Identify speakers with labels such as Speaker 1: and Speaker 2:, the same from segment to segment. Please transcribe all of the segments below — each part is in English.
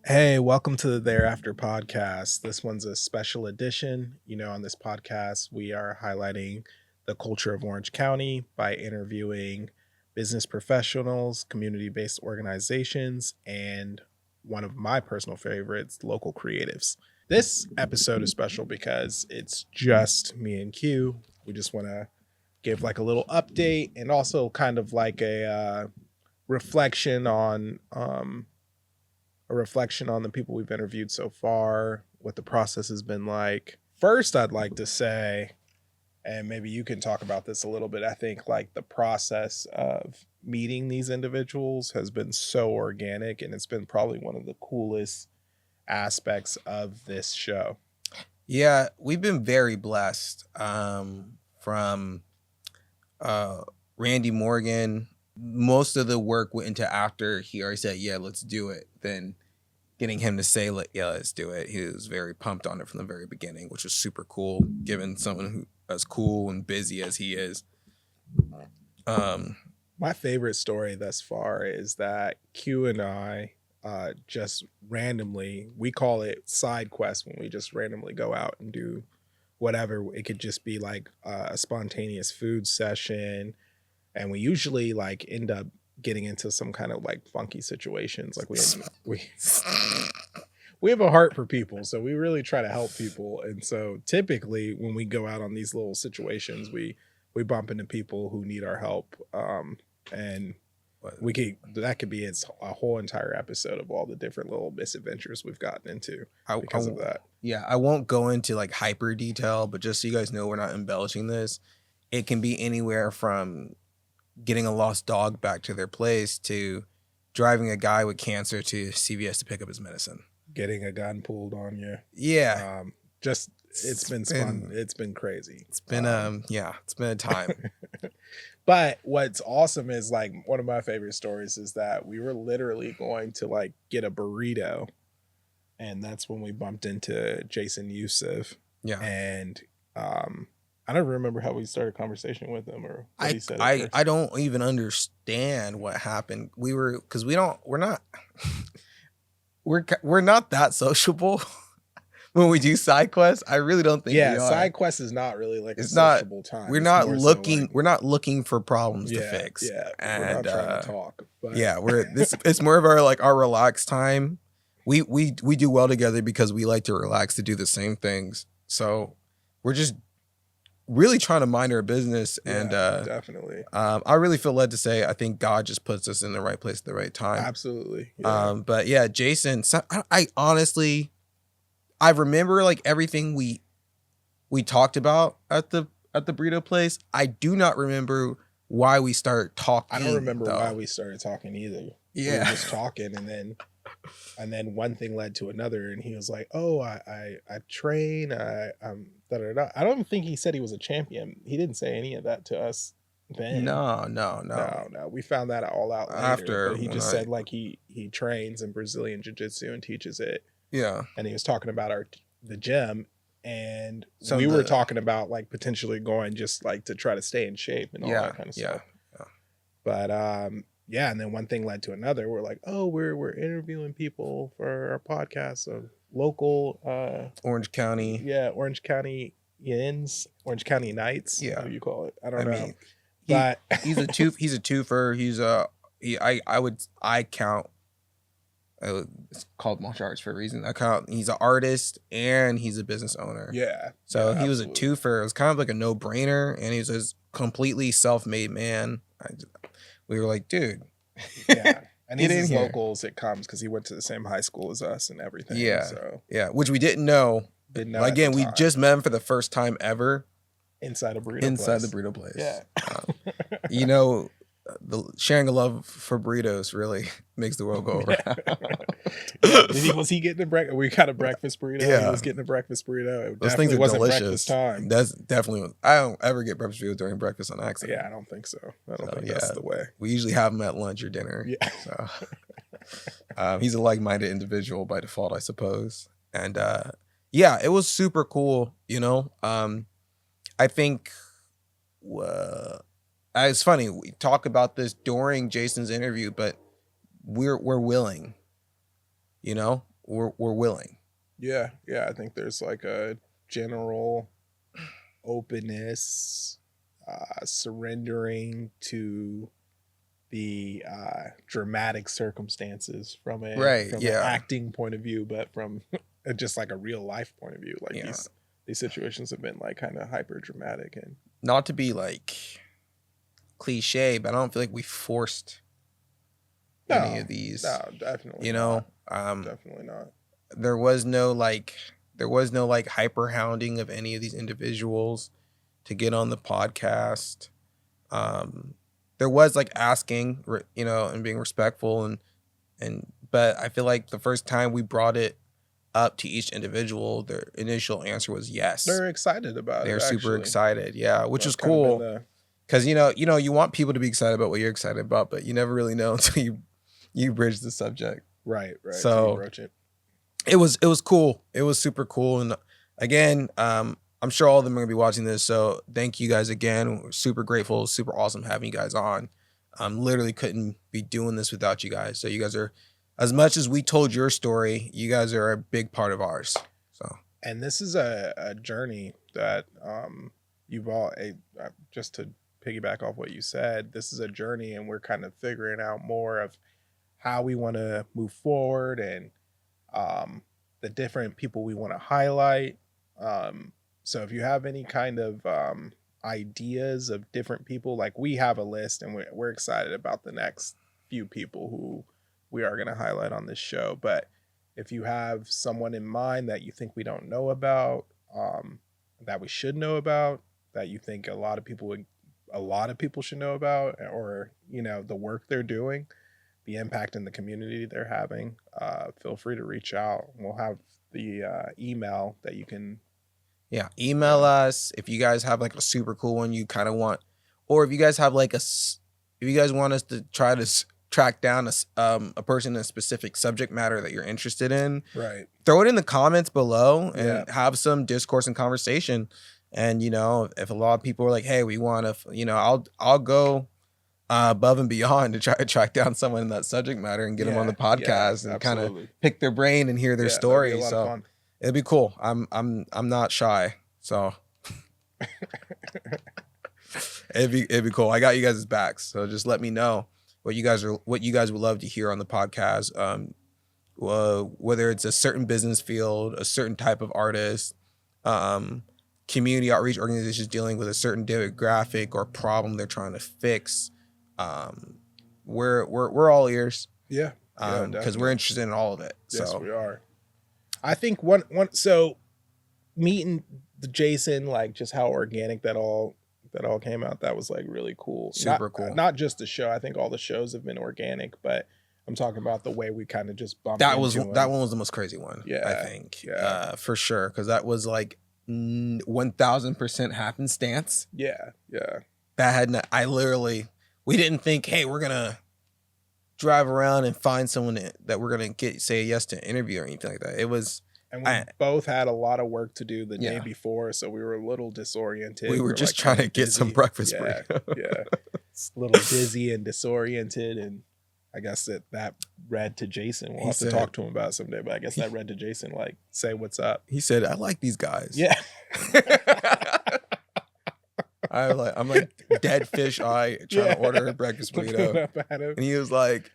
Speaker 1: Hey, welcome to the Thereafter podcast. This one's a special edition. On this podcast, we are highlighting the culture of Orange County by interviewing business professionals, community based organizations, and one of my personal favorites, local creatives. This episode is special because it's just me and Q. We just want to give like a little update and also kind of like reflection on a reflection on the people we've interviewed so far, what the process has been like. First, I'd like to say, and maybe you can talk about this a little bit, I think like the process of meeting these individuals has been so organic, and it's been probably one of the coolest aspects of this show.
Speaker 2: Yeah, we've been very blessed from Randy Morgan. Most of the work went into after he already said, yeah, let's do it. Then getting him to say, yeah, let's do it. He was very pumped on it from the very beginning, which was super cool, given someone who as cool and busy as he is.
Speaker 1: My favorite story thus far is that Q and I just randomly, we call it side quest when we just randomly go out and do whatever. It could just be like a spontaneous food session, and we usually like end up getting into some kind of like funky situations. Like we have a heart for people, so we really try to help people. And so typically when we go out on these little situations, we bump into people who need our help. And that could be a whole entire episode of all the different little misadventures we've gotten into because of that.
Speaker 2: Yeah, I won't go into like hyper detail, but just so you guys know, we're not embellishing this. It can be anywhere from getting a lost dog back to their place to driving a guy with cancer to CVS to pick up his medicine.
Speaker 1: Getting a gun pulled on you.
Speaker 2: Yeah.
Speaker 1: It's been fun. It's been crazy.
Speaker 2: It's been it's been a time.
Speaker 1: But what's awesome is like one of my favorite stories is that we were literally going to like get a burrito, and that's when we bumped into Jason Yusuf.
Speaker 2: Yeah.
Speaker 1: And I don't remember how we started a conversation with him or what he said.
Speaker 2: I don't even understand what happened. We're not that sociable when we do side quests. I really don't think we are.
Speaker 1: Side quest is not really like a sociable time.
Speaker 2: We're not looking for problems to fix.
Speaker 1: Yeah, and we're not trying to talk. But.
Speaker 2: Yeah, it's more of our relaxed time. We do well together because we like to relax to do the same things. So we're just really trying to mind our business, and
Speaker 1: definitely.
Speaker 2: I really feel led to say I think God just puts us in the right place at the right time.
Speaker 1: Absolutely. Yeah.
Speaker 2: But yeah, Jason, I honestly, I remember like everything we talked about at the burrito place. I do not remember why we started talking.
Speaker 1: I don't remember why we started talking either.
Speaker 2: Yeah,
Speaker 1: we were just talking, and then one thing led to another, and he was like, "Oh, I train. I don't think he said he was a champion. He didn't say any of that to us then. No. We found that all out later.
Speaker 2: After,
Speaker 1: but he just said like he trains in Brazilian jiu-jitsu and teaches it.
Speaker 2: Yeah,
Speaker 1: and he was talking about the gym, and we were talking about like potentially going just like to try to stay in shape and all that kind of stuff. Yeah. But and then one thing led to another. We're like, oh, we're interviewing people for our podcast, so local
Speaker 2: Orange County.
Speaker 1: Yeah, Orange County Yins, Orange County Knights.
Speaker 2: Yeah,
Speaker 1: how do you call it? I don't know. But
Speaker 2: he's a twofer. I count. It's called martial arts for a reason. He's an artist and he's a business owner.
Speaker 1: Yeah.
Speaker 2: So he was a twofer. It was kind of like a no-brainer, and he was a completely self-made man. We were like, dude.
Speaker 1: Yeah. And he's as local as it comes because he went to the same high school as us and everything.
Speaker 2: Yeah.
Speaker 1: So.
Speaker 2: Yeah, which we didn't know. Again, we just met him for the first time ever.
Speaker 1: Inside the
Speaker 2: burrito place.
Speaker 1: Yeah.
Speaker 2: Sharing a love for burritos really makes the world go
Speaker 1: around. Was he getting a breakfast? We got a breakfast burrito.
Speaker 2: Yeah.
Speaker 1: He was getting a breakfast burrito.
Speaker 2: Those things are delicious.
Speaker 1: Breakfast time.
Speaker 2: That's definitely. I don't ever get breakfast burritos during breakfast on accident.
Speaker 1: Yeah, I don't think so. I don't think that's the way.
Speaker 2: We usually have them at lunch or dinner.
Speaker 1: Yeah.
Speaker 2: So, he's a like-minded individual by default, I suppose. And it was super cool. I think. It's funny, we talk about this during Jason's interview, but we're willing, we're willing.
Speaker 1: Yeah, yeah. I think there's like a general openness, surrendering to the dramatic circumstances from
Speaker 2: Right,
Speaker 1: an
Speaker 2: yeah.
Speaker 1: acting point of view, but from just like a real life point of view. Like
Speaker 2: Yeah.
Speaker 1: these situations have been like kind of hyper dramatic, and
Speaker 2: Not to be like cliche, but I don't feel like we forced any of these.
Speaker 1: no, definitely,
Speaker 2: You know,
Speaker 1: definitely not.
Speaker 2: there was no like hyper hounding of any of these individuals to get on the podcast. There was like asking, you know, and being respectful, and but I feel like the first time we brought it up to each individual, their initial answer was yes.
Speaker 1: They're excited about it.
Speaker 2: They're super
Speaker 1: actually.
Speaker 2: excited, yeah, which is
Speaker 1: That's kind of been
Speaker 2: cool. Because you want people to be excited about what you're excited about, but you never really know until you bridge the subject.
Speaker 1: Right.
Speaker 2: So
Speaker 1: till you broach it.
Speaker 2: It was cool. It was super cool. And again, I'm sure all of them are gonna be watching this. So thank you guys again. We're super grateful, super awesome having you guys on. Literally couldn't be doing this without you guys. So you guys are, as much as we told your story, you guys are a big part of ours. So,
Speaker 1: and this is a journey that you've all just to piggyback off what you said, this is a journey, and we're kind of figuring out more of how we want to move forward, and the different people we want to highlight. So if you have any kind of ideas of different people, like we have a list, and we're excited about the next few people who we are going to highlight on this show. But if you have someone in mind that you think we don't know about, that we should know about, that you think a lot of people should know about, or the work they're doing, the impact in the community they're having, feel free to reach out. We'll have the email that you can
Speaker 2: email us if you guys have like a super cool one you kind of want, or if you guys have like if you guys want us to try to track down a person in a specific subject matter that you're interested in,
Speaker 1: right,
Speaker 2: throw it in the comments below and have some discourse and conversation. And if a lot of people are like, hey, we want to, I'll go above and beyond to try to track down someone in that subject matter and get them on the podcast and kind of pick their brain and hear their story. So it'd be cool. I'm not shy, so it'd be cool. I got you guys' backs, so just let me know what you guys would love to hear on the podcast. Whether it's a certain business field, a certain type of artist, community outreach organizations dealing with a certain demographic or problem they're trying to fix. We're all ears.
Speaker 1: Yeah.
Speaker 2: Because we're interested in all of it.
Speaker 1: Yes, we are. I think so meeting the Jason, like just how organic that all came out, that was like really cool.
Speaker 2: Super cool.
Speaker 1: Not just the show. I think all the shows have been organic, but I'm talking about the way we kind of just bumped
Speaker 2: that one was the most crazy one.
Speaker 1: Yeah,
Speaker 2: I think. Yeah, for sure, because that was like 1000% happenstance.
Speaker 1: Yeah.
Speaker 2: That had we didn't think, hey, we're gonna drive around and find someone that we're gonna say yes to an interview or anything like that. It was,
Speaker 1: and we both had a lot of work to do the day before, so we were a little disoriented.
Speaker 2: We were just trying to get some breakfast.
Speaker 1: Yeah, a little dizzy and disoriented, and I guess that read to Jason. We'll have to talk to him about it someday, but I guess that read to Jason, like, say what's up.
Speaker 2: He said, I like these guys.
Speaker 1: Yeah.
Speaker 2: I'm like dead fish eye trying to order a breakfast burrito. And he was like,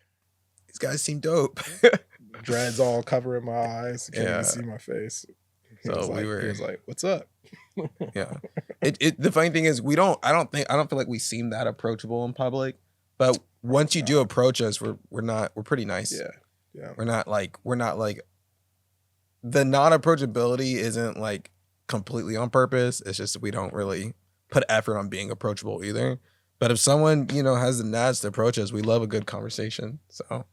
Speaker 2: these guys seem dope.
Speaker 1: Dreads all covering my eyes. Can't even see my face. He was like, what's up?
Speaker 2: Yeah. The funny thing is I don't feel like we seem that approachable in public. But once you do approach us, we're pretty nice.
Speaker 1: Yeah.
Speaker 2: We're not like the non-approachability isn't like completely on purpose. It's just we don't really put effort on being approachable either. But if someone, has the nats to approach us, we love a good conversation. So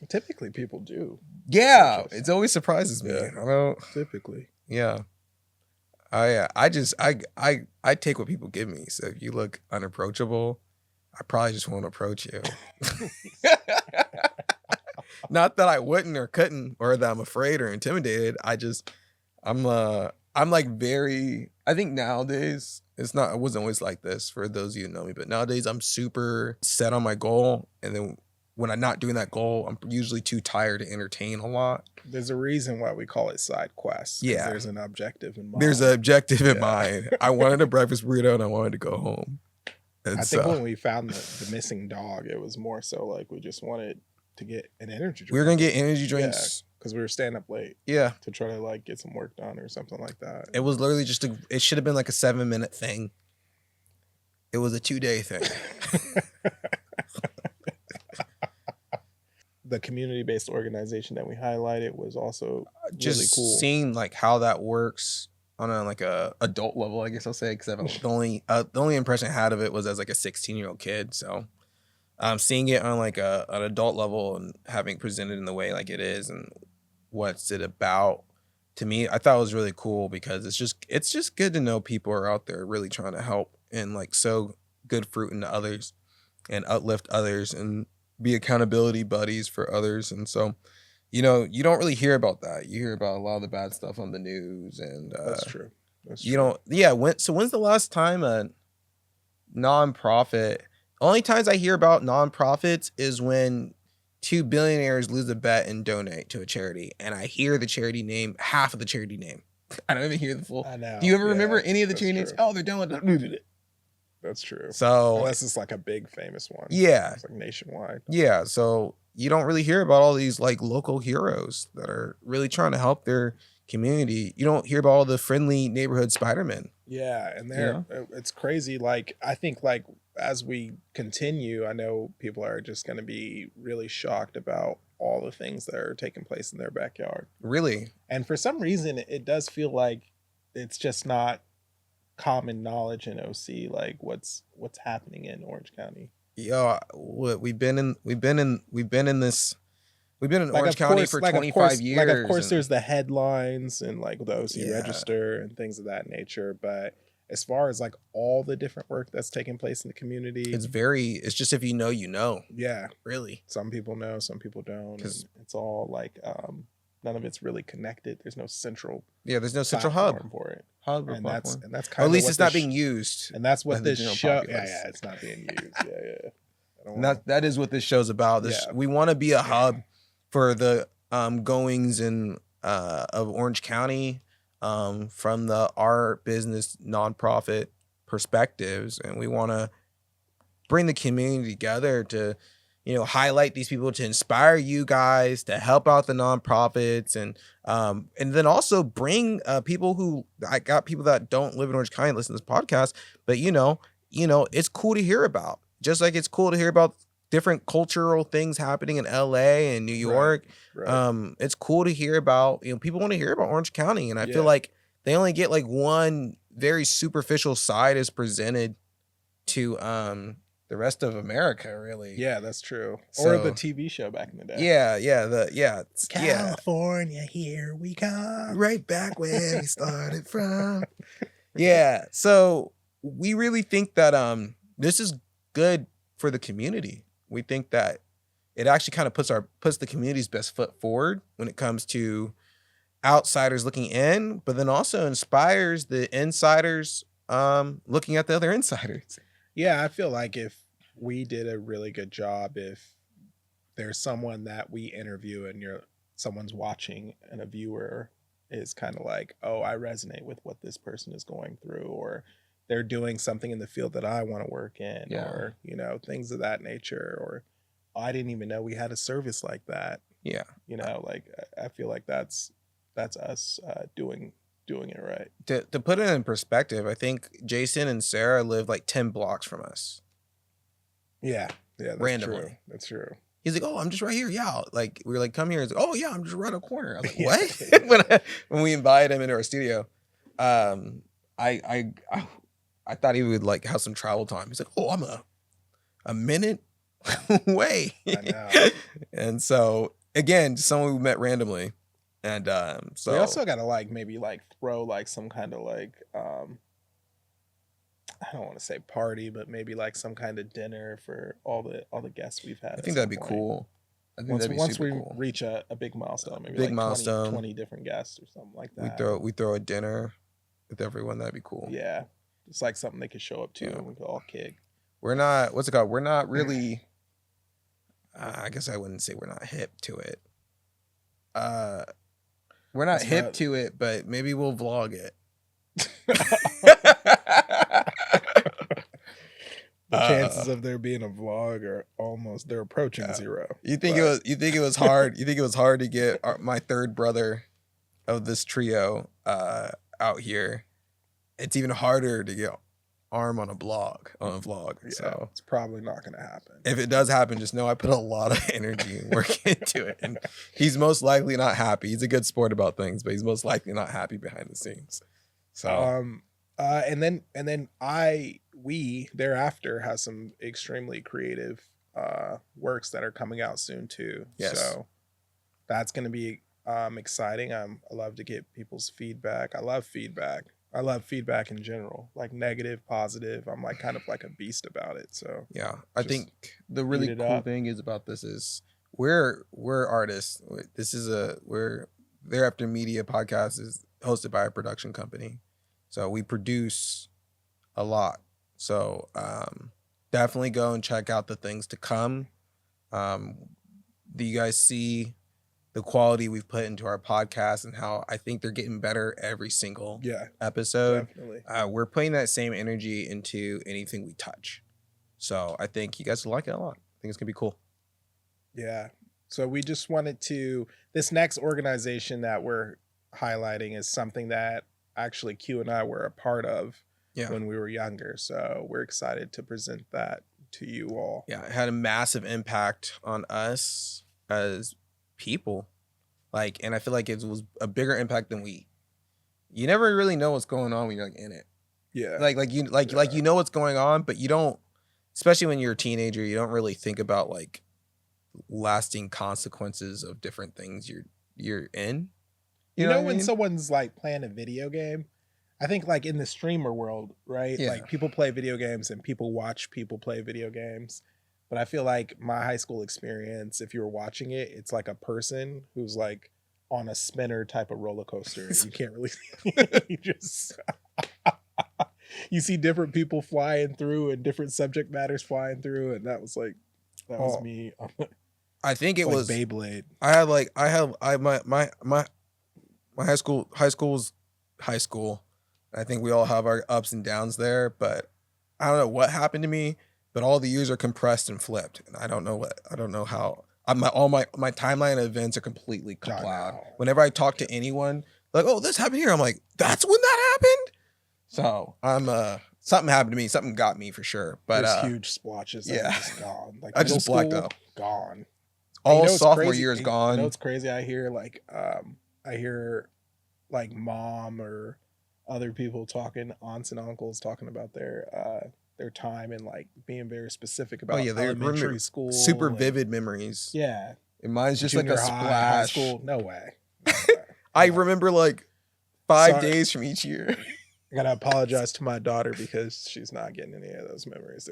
Speaker 1: typically people do.
Speaker 2: Yeah. It always surprises me.
Speaker 1: Yeah.
Speaker 2: I don't
Speaker 1: typically.
Speaker 2: Yeah. I take what people give me. So if you look unapproachable, I probably just won't approach you. Not that I wouldn't or couldn't, or that I'm afraid or intimidated. I'm like very, I think nowadays, I wasn't always like this for those of you who know me, but nowadays I'm super set on my goal. And then when I'm not doing that goal, I'm usually too tired to entertain a lot.
Speaker 1: There's a reason why we call it side quests.
Speaker 2: Yeah.
Speaker 1: There's an objective in mind.
Speaker 2: There's an objective in
Speaker 1: Yeah.
Speaker 2: mind. I wanted a breakfast burrito and I wanted to go home. And
Speaker 1: I think
Speaker 2: so
Speaker 1: when we found the missing dog, it was more so like we just wanted to get an energy drink.
Speaker 2: we were going to get energy drinks.
Speaker 1: because we were staying up late
Speaker 2: Yeah.
Speaker 1: to try to like get some work done or something like that.
Speaker 2: It was literally just it should have been like a 7-minute thing. It was a 2-day thing.
Speaker 1: The community-based organization that we highlighted was also
Speaker 2: Just
Speaker 1: really cool.
Speaker 2: seeing like how that works on a like a adult level, I guess I'll say, because the only impression I had of it was as like a 16-year-old kid. So seeing it on like an adult level and having presented in the way like it is and what's it about, to me, I thought it was really cool because it's just good to know people are out there really trying to help and like sow good fruit into others and uplift others and be accountability buddies for others. And so, you don't really hear about that. You hear about a lot of the bad stuff on the news, and
Speaker 1: That's true.
Speaker 2: you don't. Yeah. When's the last time a nonprofit? Only times I hear about nonprofits is when 2 billionaires lose a bet and donate to a charity, and I hear the charity name, half of the charity name. I don't even hear the full.
Speaker 1: I know.
Speaker 2: Do you ever
Speaker 1: Yeah,
Speaker 2: remember any of the
Speaker 1: that's
Speaker 2: charity names?
Speaker 1: true.
Speaker 2: Oh, they're doing it.
Speaker 1: That's true.
Speaker 2: So
Speaker 1: Unless it's like a big famous one.
Speaker 2: yeah,
Speaker 1: It's like nationwide.
Speaker 2: yeah. So you don't really hear about all these like local heroes that are really trying to help their community. You don't hear about all the friendly neighborhood Spider-Men.
Speaker 1: Yeah, and
Speaker 2: Yeah.
Speaker 1: it's crazy. Like I think like as we continue, I know people are just going to be really shocked about all the things that are taking place in their backyard.
Speaker 2: Really,
Speaker 1: And for some reason, it does feel like it's just not common knowledge in OC, like what's happening in Orange County.
Speaker 2: we've been in this. We've been in
Speaker 1: Like,
Speaker 2: Orange
Speaker 1: of
Speaker 2: County
Speaker 1: course-
Speaker 2: for
Speaker 1: like, of
Speaker 2: 25
Speaker 1: course-
Speaker 2: years.
Speaker 1: Like, of course,
Speaker 2: and
Speaker 1: there's the headlines and like the OC
Speaker 2: Yeah.
Speaker 1: Register and things of that nature. But as far as like all the different work that's taking place in the community,
Speaker 2: it's just if you know,
Speaker 1: yeah,
Speaker 2: really.
Speaker 1: some people know, some people don't.
Speaker 2: 'Cause-
Speaker 1: And it's all like none of it's really connected. There's no central
Speaker 2: Yeah, there's no central hub.
Speaker 1: platform for it,
Speaker 2: Hub or
Speaker 1: and that's
Speaker 2: platform.
Speaker 1: and that's
Speaker 2: Or
Speaker 1: kind
Speaker 2: at
Speaker 1: of
Speaker 2: least
Speaker 1: what
Speaker 2: it's not
Speaker 1: this
Speaker 2: being used.
Speaker 1: and that's
Speaker 2: by
Speaker 1: what
Speaker 2: the
Speaker 1: this
Speaker 2: general
Speaker 1: show.
Speaker 2: populace.
Speaker 1: Yeah, it's not being used. Yeah. I don't
Speaker 2: And
Speaker 1: wanna-
Speaker 2: that is what this show's about.
Speaker 1: Yeah.
Speaker 2: We want to be a hub for the goings and of Orange County from the art business nonprofit perspectives, and we want to bring the community together to highlight these people, to inspire you guys to help out the nonprofits, and then also bring people who I got people that don't live in Orange County listen to this podcast, but it's cool to hear about, just like it's cool to hear about different cultural things happening in LA and New York.
Speaker 1: Right.
Speaker 2: It's cool to hear about, people want to hear about Orange County, and I
Speaker 1: Yeah.
Speaker 2: feel like they only get like one very superficial side is presented to the rest of America, really.
Speaker 1: Yeah, that's true.
Speaker 2: So-
Speaker 1: Or the TV show back in the day.
Speaker 2: Yeah.
Speaker 1: California, here we come.
Speaker 2: Right back where we started from. Yeah. So we really think that this is good for the community. We think that it actually kind of puts the community's best foot forward when it comes to outsiders looking in, but then also inspires the insiders looking at the other insiders.
Speaker 1: Yeah, I feel like if we did a really good job, if there's someone that we interview and someone's watching and a viewer is kind of like, oh, I resonate with what this person is going through, or they're doing something in the field that I want to work in,
Speaker 2: Yeah.
Speaker 1: or things of that nature, or I didn't even know we had a service like that.
Speaker 2: Yeah.
Speaker 1: Like I feel like that's us doing it right.
Speaker 2: To put it in perspective, I think Jason and Sarah live like 10 blocks from us.
Speaker 1: Yeah, that's
Speaker 2: Randomly.
Speaker 1: true. That's true.
Speaker 2: He's like, "Oh, I'm just right here." Yeah, like we were like, "Come here." He's like, "Oh yeah, I'm just right a corner." I was like,
Speaker 1: Yeah.
Speaker 2: "What?" when we invited him into our studio, I thought he would like have some travel time. He's like, "Oh, I'm a minute away."
Speaker 1: I know.
Speaker 2: And so again, someone we met randomly, and so
Speaker 1: We also gotta like maybe like throw like some kind of like I don't want to say party, but maybe like some kind of dinner for all the guests we've had.
Speaker 2: I think that'd be cool. I think that'd be
Speaker 1: Once
Speaker 2: super
Speaker 1: we
Speaker 2: cool.
Speaker 1: reach a big milestone, maybe
Speaker 2: Big
Speaker 1: like
Speaker 2: milestone.
Speaker 1: 20 different guests or something like
Speaker 2: We
Speaker 1: that.
Speaker 2: throw a dinner with everyone. That'd be cool.
Speaker 1: Yeah, it's like something they could show up to
Speaker 2: Yeah.
Speaker 1: and we could all kick.
Speaker 2: We're not, what's it called? We're not really, I guess I wouldn't say we're not hip to it. We're not
Speaker 1: It's
Speaker 2: hip
Speaker 1: not-
Speaker 2: to it, but maybe we'll vlog it.
Speaker 1: The chances of there being a vlog are they're approaching
Speaker 2: Yeah.
Speaker 1: zero.
Speaker 2: You think
Speaker 1: But-
Speaker 2: you think it was hard? You think it was hard to get my third brother of this trio out here? It's even harder to get Arm on a vlog.
Speaker 1: Yeah,
Speaker 2: So
Speaker 1: it's probably not going to happen.
Speaker 2: if it does happen, just know I put a lot of energy and work into it, and he's most likely not happy. He's a good sport about things, but he's most likely not happy behind the scenes. So
Speaker 1: And then we thereafter has some extremely creative works that are coming out soon too.
Speaker 2: Yes.
Speaker 1: So that's going to be exciting. I love to get people's feedback. I love feedback in general, like negative, positive. I'm like kind of like a beast about it. So
Speaker 2: yeah, I
Speaker 1: just
Speaker 2: think the really
Speaker 1: eat it
Speaker 2: cool
Speaker 1: up.
Speaker 2: thing is about this is we're artists. This is Thereafter Media podcast is hosted by a production company, so we produce a lot. So definitely go and check out the things to come. Do you guys see the quality we've put into our podcast and how I think they're getting better every single
Speaker 1: yeah,
Speaker 2: episode?
Speaker 1: definitely.
Speaker 2: We're putting that same energy into anything we touch. So I think you guys will like it a lot. I think it's gonna be cool.
Speaker 1: Yeah. So we just wanted this next organization that we're highlighting is something that actually Q and I were a part of when we were younger. So we're excited to present that to you all.
Speaker 2: Yeah, it had a massive impact on us as people. And I feel like it was a bigger impact than you never really know what's going on when you're like in it.
Speaker 1: Yeah.
Speaker 2: Like you know what's going on, but you don't, especially when you're a teenager, you don't really think about like lasting consequences of different things you're in.
Speaker 1: You know
Speaker 2: what I
Speaker 1: when
Speaker 2: mean?
Speaker 1: someone's like playing a video game, I think like in the streamer world, right?
Speaker 2: Yeah.
Speaker 1: Like people play video games and people watch people play video games. But I feel like my high school experience, if you were watching it, it's like a person who's like on a spinner type of roller coaster. You can't really you just you see different people flying through and different subject matters flying through, and that was me.
Speaker 2: I think it
Speaker 1: Like
Speaker 2: was
Speaker 1: Beyblade.
Speaker 2: My high school was high school. I think we all have our ups and downs there, but I don't know what happened to me, but all the years are compressed and flipped. And I don't know how all my timeline of events are completely
Speaker 1: I
Speaker 2: cloud.
Speaker 1: know.
Speaker 2: Whenever I talk to anyone, like, oh, this happened here, I'm like, that's when that happened? So I'm something happened to me, something got me for sure. But
Speaker 1: there's huge splotches that
Speaker 2: yeah.
Speaker 1: are just gone. Like
Speaker 2: I just
Speaker 1: middle
Speaker 2: blacked
Speaker 1: school,
Speaker 2: out.
Speaker 1: Gone.
Speaker 2: All
Speaker 1: You know what's
Speaker 2: sophomore
Speaker 1: crazy?
Speaker 2: year is
Speaker 1: You
Speaker 2: gone.
Speaker 1: know what's crazy? I hear like mom or other people talking, aunts and uncles talking about their time and like being very specific about
Speaker 2: they remember
Speaker 1: elementary school.
Speaker 2: super
Speaker 1: and-
Speaker 2: vivid memories.
Speaker 1: Yeah.
Speaker 2: And mine's just like
Speaker 1: Junior
Speaker 2: a
Speaker 1: high, high
Speaker 2: splash.
Speaker 1: school. No way.
Speaker 2: I remember like 5
Speaker 1: Sorry.
Speaker 2: days from each year.
Speaker 1: I gotta apologize to my daughter because she's not getting any of those memories.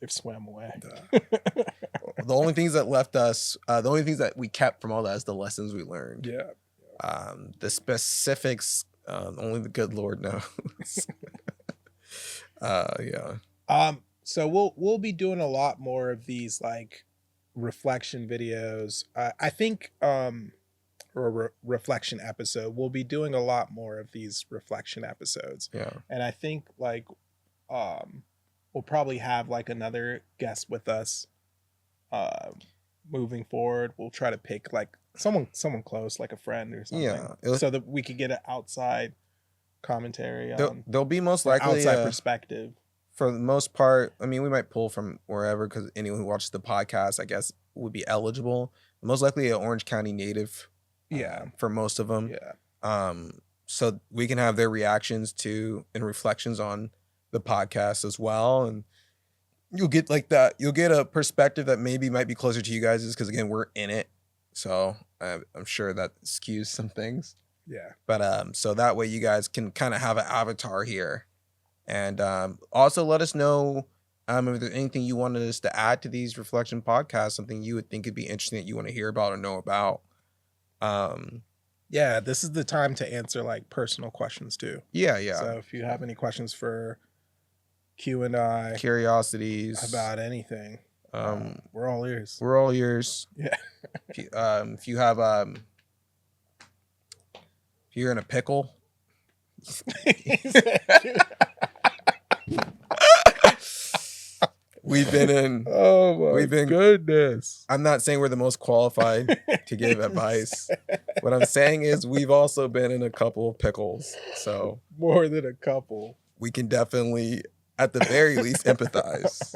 Speaker 1: They've swam away.
Speaker 2: The only things that left us, the only things that we kept from all that is the lessons we learned.
Speaker 1: Yeah.
Speaker 2: The specifics, only the good Lord knows. Yeah.
Speaker 1: So we'll be doing a lot more of these like reflection videos. I think or a reflection episode. We'll be doing a lot more of these reflection episodes.
Speaker 2: Yeah.
Speaker 1: And I think like we'll probably have like another guest with us moving forward. We'll try to pick like someone close, like a friend or something.
Speaker 2: Yeah.
Speaker 1: So that we could get an outside commentary on
Speaker 2: They'll be most
Speaker 1: or
Speaker 2: likely
Speaker 1: outside perspective.
Speaker 2: for the most part. I mean, we might pull from wherever because anyone who watches the podcast, I guess, would be eligible. Most likely an Orange County native.
Speaker 1: Yeah.
Speaker 2: For most of them.
Speaker 1: Yeah.
Speaker 2: So we can have their reactions to and reflections on the podcast as well. And you'll get like that. You'll get a perspective that maybe might be closer to you guys' because again, we're in it. So I'm sure that skews some things.
Speaker 1: Yeah.
Speaker 2: But so that way you guys can kind of have an avatar here. And also let us know if there's anything you wanted us to add to these reflection podcasts, something you would think would be interesting that you want to hear about or know about.
Speaker 1: Yeah, this is the time to answer like personal questions too.
Speaker 2: Yeah.
Speaker 1: So if you have any questions for Q and I
Speaker 2: Curiosities
Speaker 1: about anything, We're all ears.
Speaker 2: We're all ears.
Speaker 1: Yeah.
Speaker 2: If you're in a pickle, we've been in.
Speaker 1: Oh my goodness!
Speaker 2: I'm not saying we're the most qualified to give advice. What I'm saying is we've also been in a couple of pickles, so
Speaker 1: More than a couple.
Speaker 2: we can definitely, at the very least, empathize,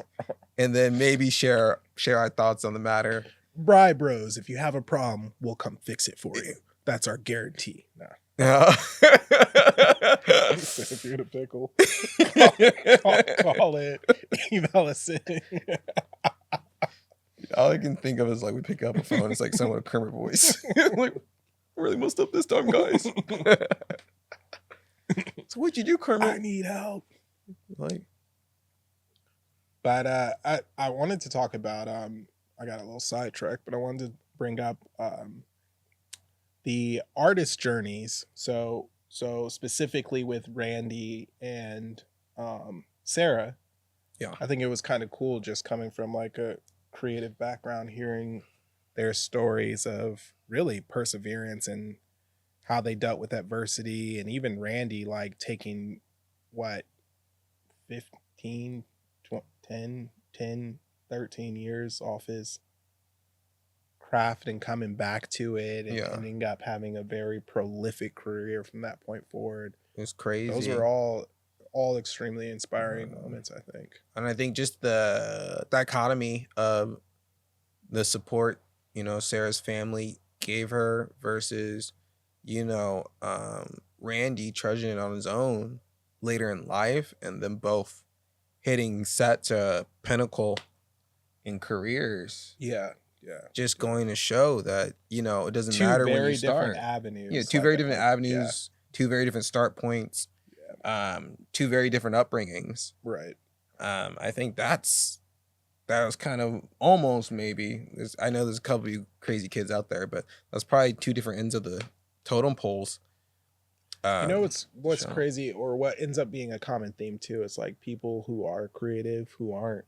Speaker 2: and then maybe share our thoughts on the matter.
Speaker 1: Bri Bros, if you have a problem, we'll come fix it for you. That's our guarantee. Nah. If you're in a pickle, call it. Email us in.
Speaker 2: All I can think of is like we pick up a phone, it's like someone with a Kermit voice. Like, I really messed up this time, guys. So what'd you do, Kermit?
Speaker 1: I need help.
Speaker 2: Like,
Speaker 1: but I wanted to talk about I got a little sidetracked, but I wanted to bring up the artist journeys. So specifically with Randy and Sarah.
Speaker 2: Yeah.
Speaker 1: I think it was kind of cool just coming from like a creative background, hearing their stories of really perseverance and how they dealt with adversity, and even Randy like taking what 15 10 13 years off his craft and coming back to it, and,
Speaker 2: Yeah.
Speaker 1: and ending up having a very prolific career from that point forward.
Speaker 2: it's crazy.
Speaker 1: Those are all extremely inspiring moments, I think.
Speaker 2: And I think just the dichotomy of the support, Sarah's family gave her versus, Randy trudging it on his own later in life, and them both hitting such a pinnacle in careers.
Speaker 1: Yeah.
Speaker 2: Just going to show that, it doesn't
Speaker 1: Two
Speaker 2: matter when
Speaker 1: very
Speaker 2: you start.
Speaker 1: different avenues.
Speaker 2: Yeah, two very different avenues, two very different start points, two very different upbringings.
Speaker 1: Right.
Speaker 2: I think that was kind of almost maybe. I know there's a couple of you crazy kids out there, but that's probably two different ends of the totem poles.
Speaker 1: What's
Speaker 2: so.
Speaker 1: crazy, or what ends up being a common theme too, is like people who are creative who aren't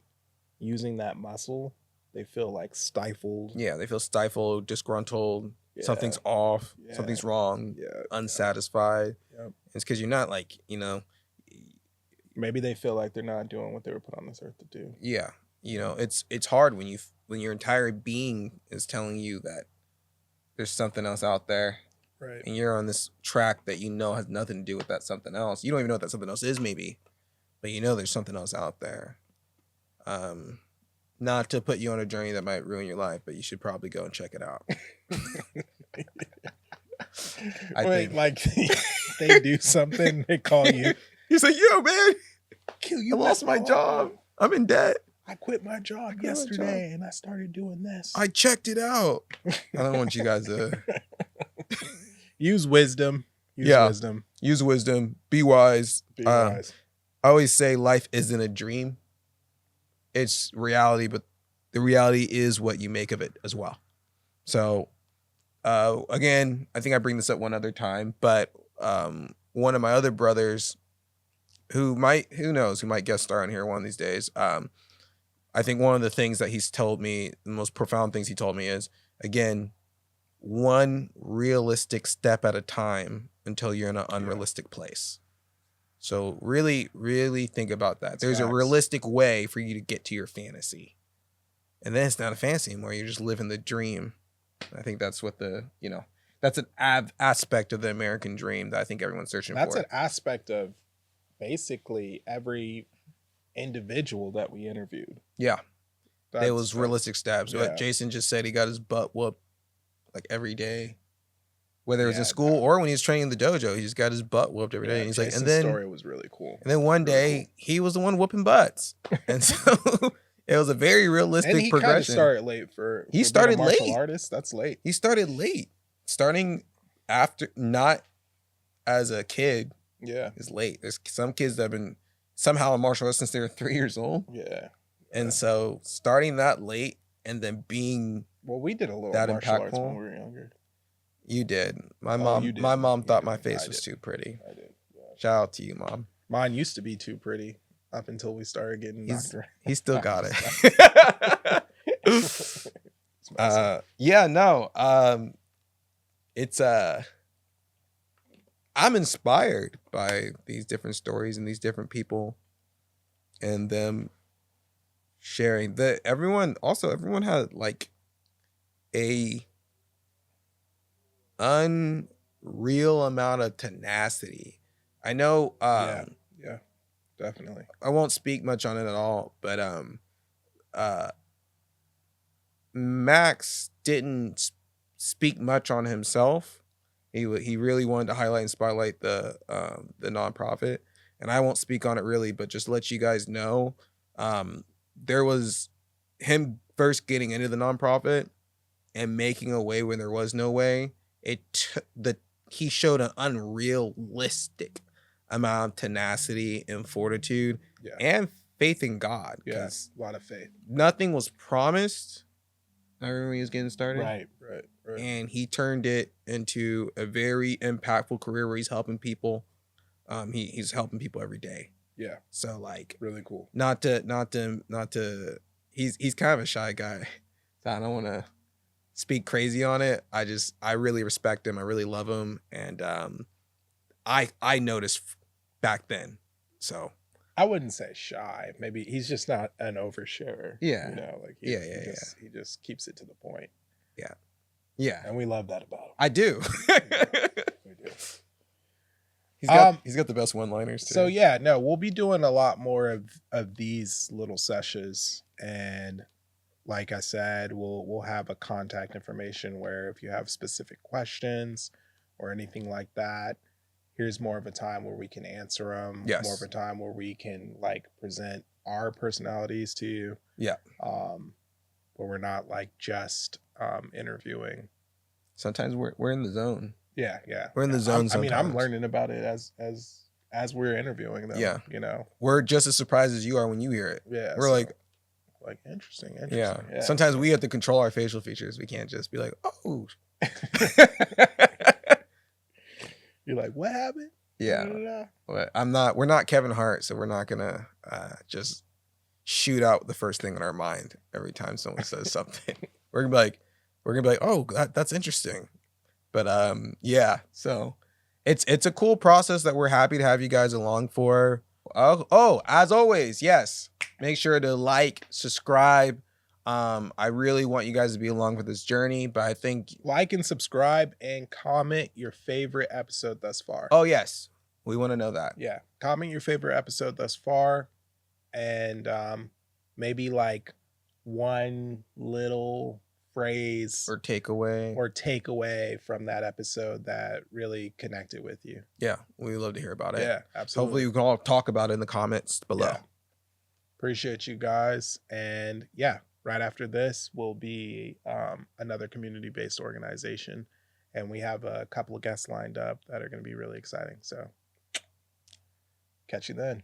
Speaker 1: using that muscle, they feel like stifled.
Speaker 2: Yeah, they feel stifled, disgruntled.
Speaker 1: Yeah.
Speaker 2: Something's off.
Speaker 1: Yeah.
Speaker 2: Something's wrong.
Speaker 1: Yeah.
Speaker 2: Unsatisfied.
Speaker 1: Yep.
Speaker 2: It's because you're not like,
Speaker 1: Maybe they feel like they're not doing what they were put on this earth to do.
Speaker 2: Yeah, it's hard when your entire being is telling you that there's something else out there,
Speaker 1: Right.
Speaker 2: and you're on this track that has nothing to do with that something else. You don't even know what that something else is, maybe, but there's something else out there. Not to put you on a journey that might ruin your life, but you should probably go and check it out. I think
Speaker 1: like they do something, they call you.
Speaker 2: He's like, yo, man,
Speaker 1: Kill you.
Speaker 2: I lost my job. I'm in debt.
Speaker 1: I quit my job yesterday and I started doing this.
Speaker 2: I checked it out. I don't want you guys to
Speaker 1: use wisdom. Wisdom.
Speaker 2: Use wisdom. Be wise.
Speaker 1: Be wise.
Speaker 2: I always say life isn't a dream. It's reality, but the reality is what you make of it as well. So, again, I think I bring this up one other time, but one of my other brothers who might guest star on here one of these days. I think one of the things that he's told me, the most profound things he told me is, again, one realistic step at a time until you're in an unrealistic place. So really, really think about that. There's a realistic way for you to get to your fantasy. And then it's not a fantasy anymore. You're just living the dream. I think that's what that's an aspect of the American dream that I think everyone's searching for.
Speaker 1: That's an aspect of basically every individual that we interviewed.
Speaker 2: Yeah. There was realistic steps.
Speaker 1: Yeah.
Speaker 2: What Jason just said, he got his butt whooped like every day. Whether it was in school or when he was training in the dojo, he just got his butt whooped every day. And he's
Speaker 1: Jason's
Speaker 2: like, and then
Speaker 1: story was really cool.
Speaker 2: And then one day he was the one whooping butts. And so it was a very realistic
Speaker 1: and he
Speaker 2: progression.
Speaker 1: Kind of started late for
Speaker 2: he started
Speaker 1: being a martial
Speaker 2: late.
Speaker 1: Artist. That's late.
Speaker 2: He started late. Starting after, not as a kid, is late. There's some kids that have been somehow in martial arts since they were 3 years old.
Speaker 1: Yeah.
Speaker 2: And so starting that late and then being
Speaker 1: we did a little
Speaker 2: that
Speaker 1: martial
Speaker 2: impactful
Speaker 1: arts when we were younger.
Speaker 2: You did. My
Speaker 1: you
Speaker 2: mom thought my
Speaker 1: did.
Speaker 2: face
Speaker 1: I
Speaker 2: was
Speaker 1: did.
Speaker 2: too pretty.
Speaker 1: I did. Yeah.
Speaker 2: Shout out to you, Mom.
Speaker 1: Mine used to be too pretty up until we started getting knocked around.
Speaker 2: He still got it.
Speaker 1: It's messy.
Speaker 2: Yeah, no. It's I'm inspired by these different stories and these different people and them sharing that everyone had like a unreal amount of tenacity. I know
Speaker 1: Yeah, definitely.
Speaker 2: I won't speak much on it at all, but uh Max didn't speak much on himself. He really wanted to highlight and spotlight the nonprofit, and I won't speak on it really, but just let you guys know, there was him first getting into the nonprofit and making a way when there was no way. He showed an unrealistic amount of tenacity and fortitude
Speaker 1: Yeah,
Speaker 2: and faith in God.
Speaker 1: yeah,
Speaker 2: 'Cause
Speaker 1: a lot of faith.
Speaker 2: nothing was promised. I remember when he was getting started.
Speaker 1: Right.
Speaker 2: And he turned it into a very impactful career where he's helping people. He's helping people every day.
Speaker 1: Yeah,
Speaker 2: So like,
Speaker 1: really cool.
Speaker 2: not to. He's kind of a shy guy. So I don't want to speak crazy on it. I really respect him. I really love him, and I noticed back then. So
Speaker 1: I wouldn't say shy. Maybe he's just not an oversharer.
Speaker 2: Yeah.
Speaker 1: You know, like
Speaker 2: Yeah.
Speaker 1: he just keeps it to the point.
Speaker 2: yeah,
Speaker 1: And we love that about him.
Speaker 2: I do.
Speaker 1: We do.
Speaker 2: He's got the best one-liners too.
Speaker 1: So yeah, no, we'll be doing a lot more of these little sessions, and like I said, we'll have a contact information where if you have specific questions or anything like that, here's more of a time where we can answer them.
Speaker 2: Yes.
Speaker 1: More of a time where we can like present our personalities to you.
Speaker 2: Yeah.
Speaker 1: Where we're not like just interviewing.
Speaker 2: Sometimes we're in the zone.
Speaker 1: Yeah.
Speaker 2: We're in the zone.
Speaker 1: I mean, I'm
Speaker 2: sometimes.
Speaker 1: learning about it as we're interviewing them.
Speaker 2: Yeah.
Speaker 1: You know.
Speaker 2: We're just as surprised as you are when you hear it.
Speaker 1: Yeah.
Speaker 2: We're like
Speaker 1: interesting.
Speaker 2: Yeah. Sometimes we have to control our facial features. We can't just be like, oh.
Speaker 1: You're like, what happened?
Speaker 2: Yeah. But we're not Kevin Hart, so we're not gonna just shoot out the first thing in our mind every time someone says something. We're gonna be like, oh, that's interesting. But yeah, so it's a cool process that we're happy to have you guys along for. Oh, as always, yes. Make sure to like, subscribe. I really want you guys to be along for this journey, but I think
Speaker 1: like and subscribe and comment your favorite episode thus far.
Speaker 2: Oh yes, we want to know that.
Speaker 1: Yeah, comment your favorite episode thus far, and maybe like one little phrase
Speaker 2: or takeaway
Speaker 1: from that episode that really connected with you.
Speaker 2: Yeah, we love to hear about it.
Speaker 1: Yeah, absolutely.
Speaker 2: Hopefully we can all talk about it in the comments below.
Speaker 1: Yeah. Appreciate you guys, and yeah, right after this will be another community-based organization, and we have a couple of guests lined up that are going to be really exciting. So catch you then.